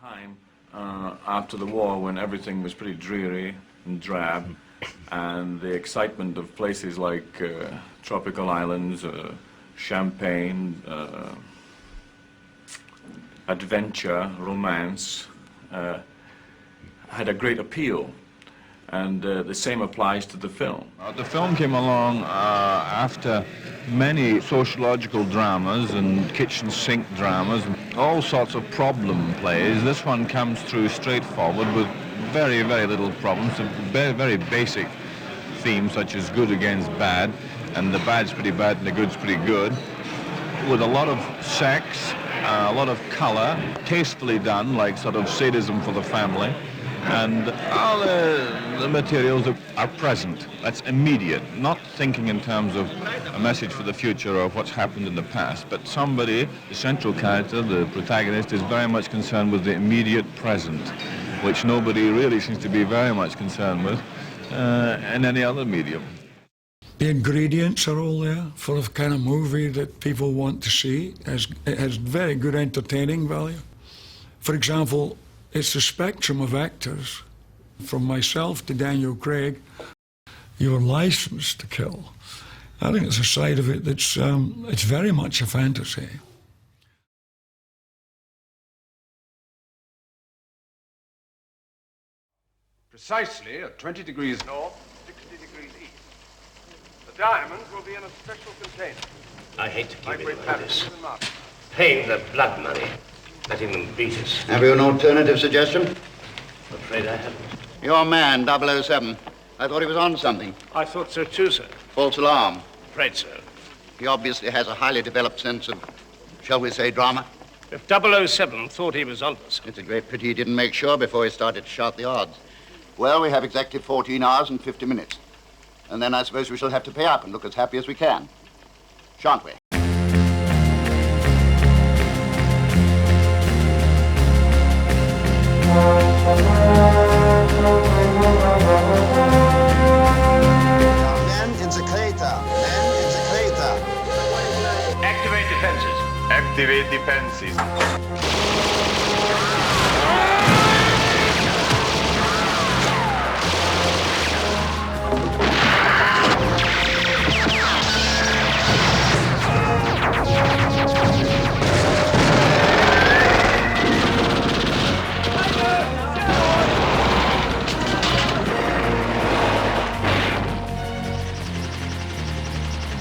time after the war when everything was pretty dreary and drab, and the excitement of places like tropical islands, Champagne, adventure, romance, had a great appeal. And the same applies to the film. The film came along after many sociological dramas and kitchen sink dramas, and all sorts of problem plays. This one comes through straightforward with very, very little problems, some very, very basic themes such as good against bad, and the bad's pretty bad and the good's pretty good, with a lot of sex, a lot of color, tastefully done, like sort of sadism for the family. And all the materials are present. That's immediate, not thinking in terms of a message for the future or what's happened in the past, but somebody, the central character, the protagonist, is very much concerned with the immediate present, which nobody really seems to be very much concerned with in any other medium. The ingredients are all there for the kind of movie that people want to see. It has very good entertaining value. For example, it's the spectrum of actors, from myself to Daniel Craig. You're licensed to kill. I think it's a side of it that's it's very much a fantasy. Precisely at 20 degrees north, 60 degrees east. The diamonds will be in a special container. I hate to give in like this. Paying the blood money. Letting them beat us. Have you an alternative suggestion? I'm afraid I haven't. Your man, 007. I thought he was on something. I thought so too, sir. False alarm. Afraid so. He obviously has a highly developed sense of, shall we say, drama. If 007 thought he was on us. It's a great pity he didn't make sure before he started to shout the odds. Well, we have exactly 14 hours and 50 minutes. And then I suppose we shall have to pay up and look as happy as we can. Shan't we? Men in the crater. Men in the crater. Activate defenses. Activate defenses.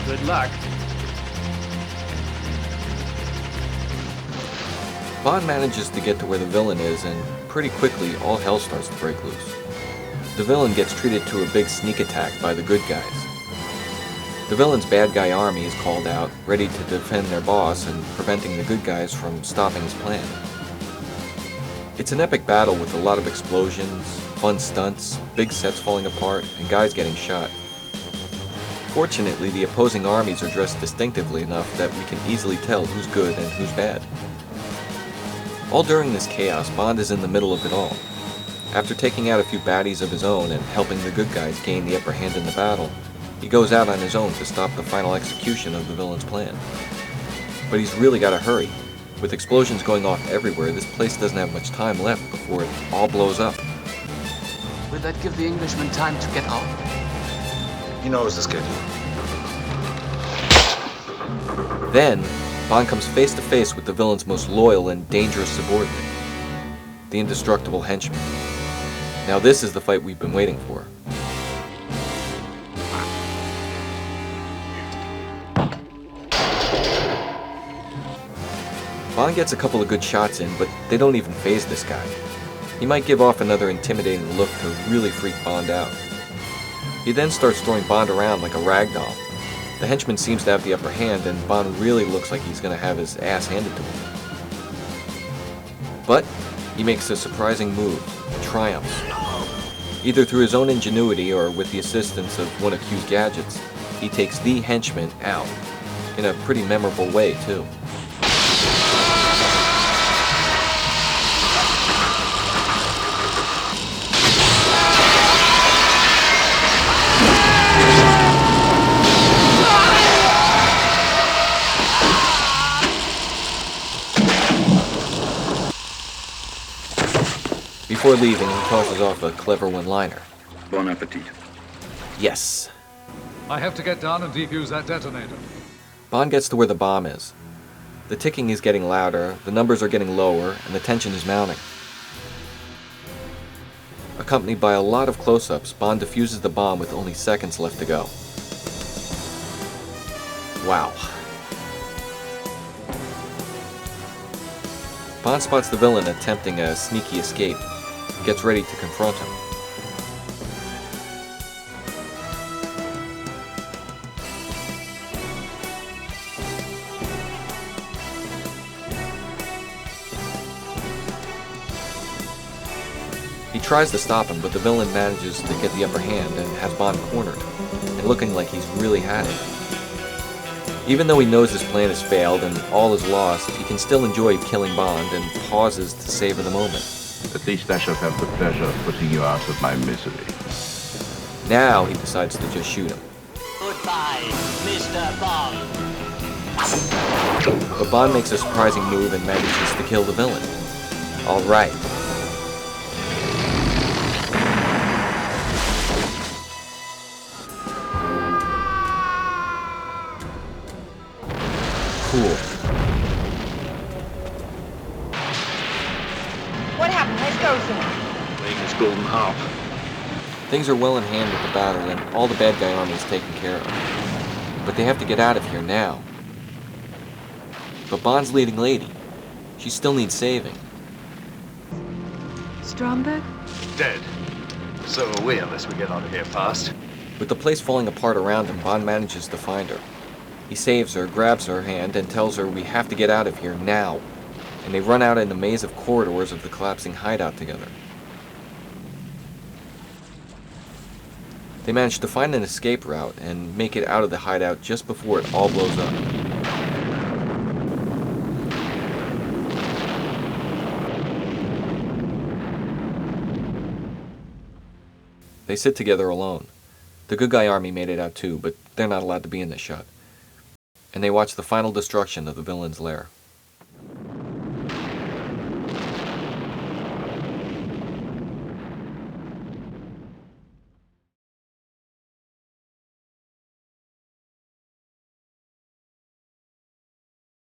Good luck. Bond manages to get to where the villain is, and pretty quickly all hell starts to break loose. The villain gets treated to a big sneak attack by the good guys. The villain's bad guy army is called out, ready to defend their boss and preventing the good guys from stopping his plan. It's an epic battle with a lot of explosions, fun stunts, big sets falling apart, and guys getting shot. Fortunately, the opposing armies are dressed distinctively enough that we can easily tell who's good and who's bad. All during this chaos, Bond is in the middle of it all. After taking out a few baddies of his own and helping the good guys gain the upper hand in the battle, he goes out on his own to stop the final execution of the villain's plan. But he's really got to hurry. With explosions going off everywhere, this place doesn't have much time left before it all blows up. Will that give the Englishman time to get out? He knows the schedule. Then, Bond comes face to face with the villain's most loyal and dangerous subordinate, the indestructible henchman. Now this is the fight we've been waiting for. Bond gets a couple of good shots in, but they don't even faze this guy. He might give off another intimidating look to really freak Bond out. He then starts throwing Bond around like a rag doll. The henchman seems to have the upper hand, and Bond really looks like he's going to have his ass handed to him. But he makes a surprising move, triumphs. Either through his own ingenuity or with the assistance of one of Q's gadgets, he takes the henchman out, in a pretty memorable way too. Before leaving, he tosses off a clever one-liner. Bon appetit. Yes. I have to get down and defuse that detonator. Bond gets to where the bomb is. The ticking is getting louder, the numbers are getting lower, and the tension is mounting. Accompanied by a lot of close-ups, Bond defuses the bomb with only seconds left to go. Wow. Bond spots the villain attempting a sneaky escape, and gets ready to confront him. He tries to stop him, but the villain manages to get the upper hand and has Bond cornered, and looking like he's really had it. Even though he knows his plan has failed and all is lost, he can still enjoy killing Bond and pauses to savor the moment. At least I shall have the pleasure of putting you out of my misery. Now he decides to just shoot him. Goodbye, Mr. Bond. But Bond makes a surprising move and manages to kill the villain. All right. Cool. What happened? Let's go, sir. Wings golden harp. Things are well in hand with the battle and all the bad guy army is taken care of. But they have to get out of here now. But Bond's leading lady. She still needs saving. Stromberg? Dead. So are we, unless we get out of here fast. With the place falling apart around him, Bond manages to find her. He saves her, grabs her hand, and tells her we have to get out of here now. And they run out in the maze of corridors of the collapsing hideout together. They manage to find an escape route and make it out of the hideout just before it all blows up. They sit together alone. The good guy army made it out too, but they're not allowed to be in this shot. And they watch the final destruction of the villain's lair.